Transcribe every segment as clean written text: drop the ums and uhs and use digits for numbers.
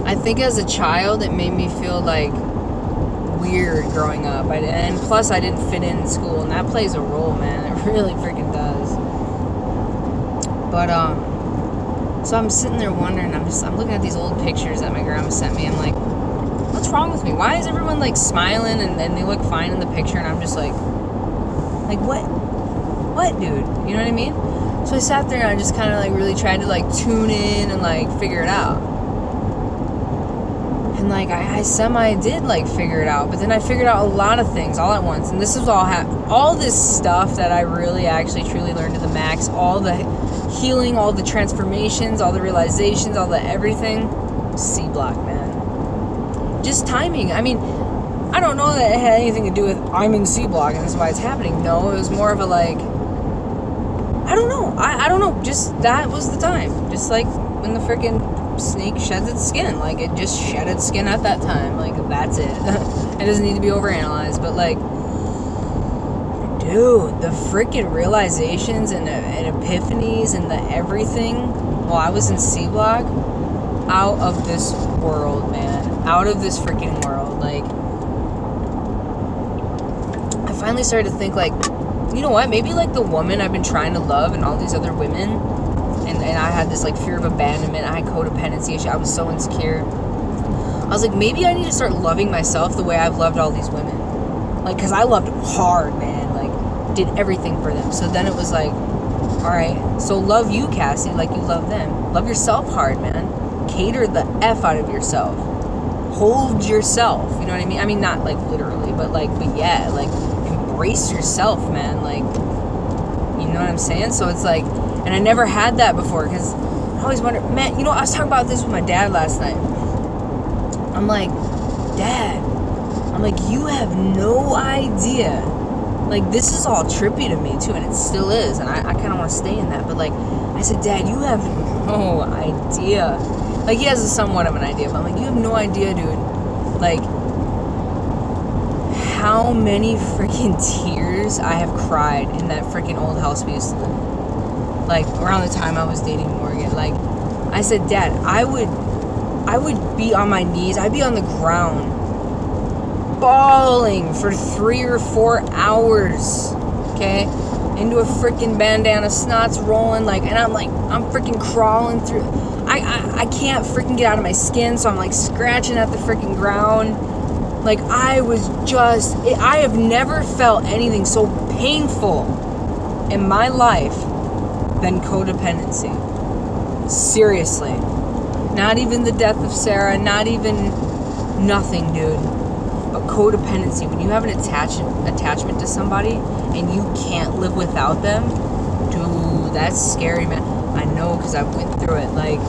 I think as a child, it made me feel like weird growing up. And plus, I didn't fit in school, and that plays a role, man. It really freaking does. But, so I'm sitting there wondering, I'm looking at these old pictures that my grandma sent me. I'm like, what's wrong with me? Why is everyone, like, smiling and they look fine in the picture, and I'm just like, what, dude? You know what I mean? So I sat there and I just kind of, like, really tried to, like, tune in and, like, figure it out. And, like, I semi-did, like, figure it out. But then I figured out a lot of things all at once. And this was all this stuff that I really actually truly learned to the max. All the healing, all the transformations, all the realizations, all the everything. C-Block, man. Just timing. I mean, I don't know that it had anything to do with I'm in C-Block and that's why it's happening. No, it was more of a, like, I don't know. I don't know. Just that was the time. Just like when the freaking snake sheds its skin. Like, it just shed its skin at that time. Like, that's it. It doesn't need to be overanalyzed. But, like, dude, the freaking realizations and epiphanies and the everything while I was in C-Block, out of this world, man. Out of this freaking world. Like, I finally started to think, like, you know what? Maybe, like, the woman I've been trying to love and all these other women, and I had this, like, fear of abandonment. I had codependency issues. I was so insecure. I was like, maybe I need to start loving myself the way I've loved all these women. Like, because I loved hard, man. Like, did everything for them. So then it was like, all right, so love you, Cassie, like you love them. Love yourself hard, man. Cater the F out of yourself. Hold yourself. You know what I mean? I mean, not, like, literally, but yeah, like, embrace yourself, man. Like, you know what I'm saying? So it's like, and I never had that before, because I always wondered, man, you know, I was talking about this with my dad last night. I'm like, Dad, I'm like, you have no idea. Like, this is all trippy to me, too, and it still is, and I kind of want to stay in that, but, like, I said, Dad, you have no idea. Like, he has somewhat of an idea, but I'm like, you have no idea, dude. Like, how many freaking tears I have cried in that freaking old house we used to live in. Like, around the time I was dating Morgan. Like, I said, Dad, I would be on my knees. I'd be on the ground bawling for 3 or 4 hours, okay? Into a freaking bandana, snot's rolling, like, and I'm freaking crawling through. I can't freaking get out of my skin, so I'm, like, scratching at the freaking ground. Like, I have never felt anything so painful in my life than codependency. Seriously. Not even the death of Sarah, not even nothing, dude. But codependency, when you have an attachment to somebody and you can't live without them, dude, that's scary, man. I know, because I went through it. Like,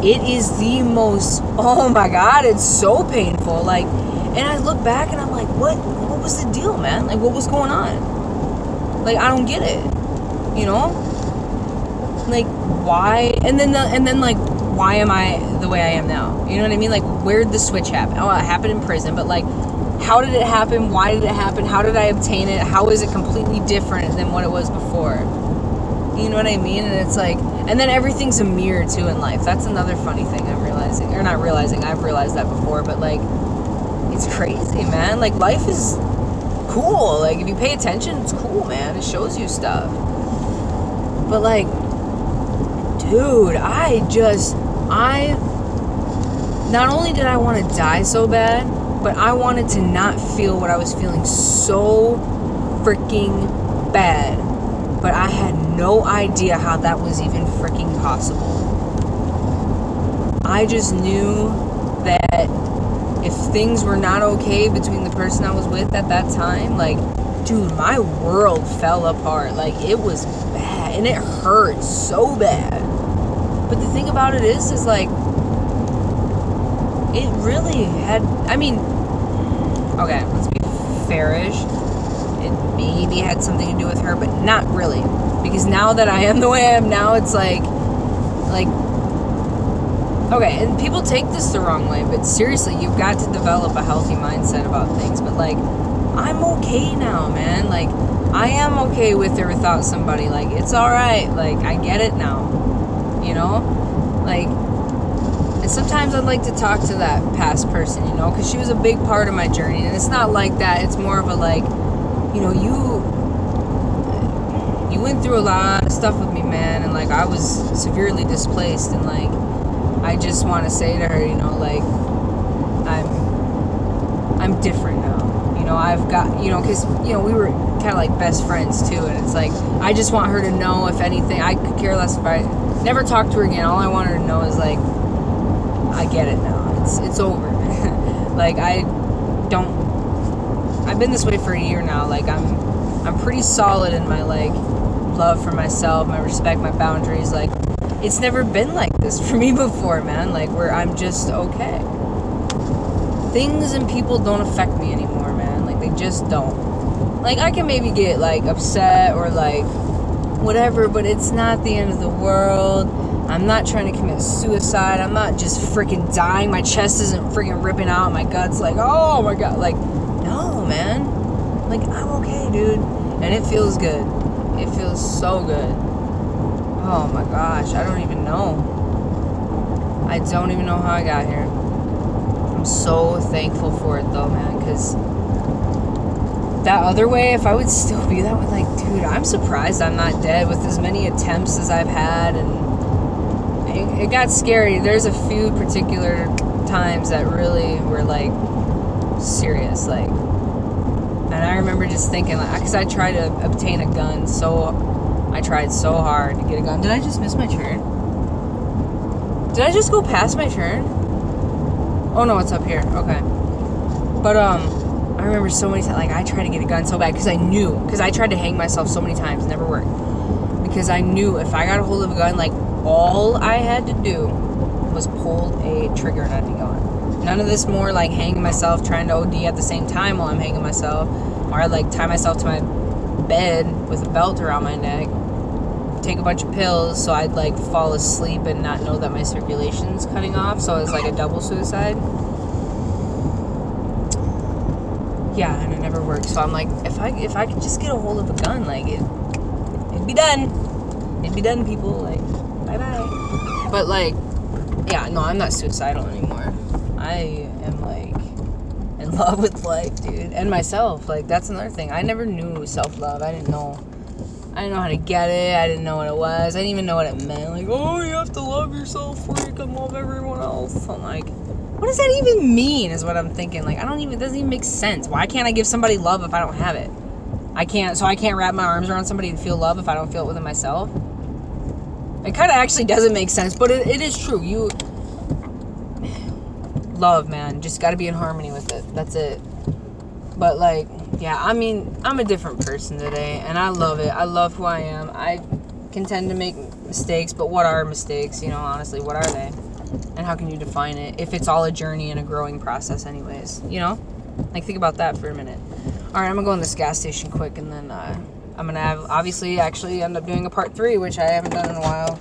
it is the most, oh my God, it's so painful. Like, and I look back and I'm like, what was the deal, man? Like, what was going on? Like, I don't get it. You know? Like, why? And then like, why am I the way I am now? You know what I mean? Like, where'd the switch happen? Oh, it happened in prison, but, like, how did it happen? Why did it happen? How did I obtain it? How is it completely different than what it was before? You know what I mean? And it's like, and then everything's a mirror, too, in life. That's another funny thing I'm realizing. Or not realizing, I've realized that before, but, like, it's crazy, man. Like, life is cool. Like, if you pay attention, it's cool, man. It shows you stuff. But, like, dude, not only did I want to die so bad, but I wanted to not feel what I was feeling so freaking bad. But I had no idea how that was even freaking possible. I just knew that if things were not okay between the person I was with at that time, like, dude, my world fell apart. Like, it was bad, and it hurt so bad. But the thing about it is like, it really had, I mean, okay, let's be fairish. It maybe had something to do with her, but not really. Because now that I am the way I am now, it's like, okay, and people take this the wrong way, but seriously, you've got to develop a healthy mindset about things. But, like, I'm okay now, man. Like, I am okay with or without somebody. Like, it's alright. Like, I get it now. You know? Like, sometimes I'd like to talk to that past person, you know, because she was a big part of my journey. And it's not like that. It's more of a like, you know, you went through a lot of stuff with me, man, and like I was severely displaced, and like I just want to say to her, you know, like I'm different now. You know, I've got, you know, because, you know, we were kind of like best friends too, and it's like I just want her to know, if anything, I could care less if I never talk to her again. All I want her to know is like, I get it now. It's over. Like I've been this way for a year now. Like I'm pretty solid in my like love for myself, my respect, my boundaries. Like it's never been like this for me before, man. Like where I'm just okay. Things and people don't affect me anymore, man. Like they just don't. Like I can maybe get like upset or like whatever, but it's not the end of the world. I'm not trying to commit suicide. I'm not just freaking dying. My chest isn't freaking ripping out. My gut's like, oh my god. Like, no, man. Like, I'm okay, dude. And it feels good. It feels so good. Oh my gosh. I don't even know. I don't even know how I got here. I'm so thankful for it, though, man. Because that other way, if I would still be that way, like, dude, I'm surprised I'm not dead with as many attempts as I've had. And it got scary. There's a few particular times that really were like serious, like, and I remember just thinking, like, because I tried to obtain a gun, so I tried so hard to get a gun. Did I just miss my turn? Did I just go past my turn? Oh no, it's up here. Okay. But I remember so many times, like, I tried to get a gun so bad because I knew, because I tried to hang myself so many times, never worked, because I knew if I got a hold of a gun, like, all I had to do was pull a trigger and I'd be gone. None of this more like hanging myself, trying to OD at the same time while I'm hanging myself, or I'd like tie myself to my bed with a belt around my neck, take a bunch of pills so I'd like fall asleep and not know that my circulation's cutting off, so it's like a double suicide. Yeah, and it never worked. So I'm like, if I could just get a hold of a gun, like it'd be done. It'd be done, people. Like, bye-bye. But, like, yeah, no, I'm not suicidal anymore. I am, like, in love with life, dude. And myself. Like, that's another thing. I never knew self-love. I didn't know how to get it. I didn't know what it was. I didn't even know what it meant. Like, oh, you have to love yourself before you can love everyone else. I'm like, what does that even mean, is what I'm thinking. Like, it doesn't even make sense. Why can't I give somebody love if I don't have it? I can't wrap my arms around somebody and feel love if I don't feel it within myself? It kind of actually doesn't make sense, but it is true. You love, man, just got to be in harmony with it. That's it. But like, yeah, I mean, I'm a different person today, and I love it. I love who I am. I can tend to make mistakes, but what are mistakes? You know, honestly, what are they? And how can you define it if it's all a journey and a growing process anyways, you know? Like, think about that for a minute. All right, I'm gonna go in this gas station quick, and then I'm gonna have, obviously, actually end up doing a part 3, which I haven't done in a while.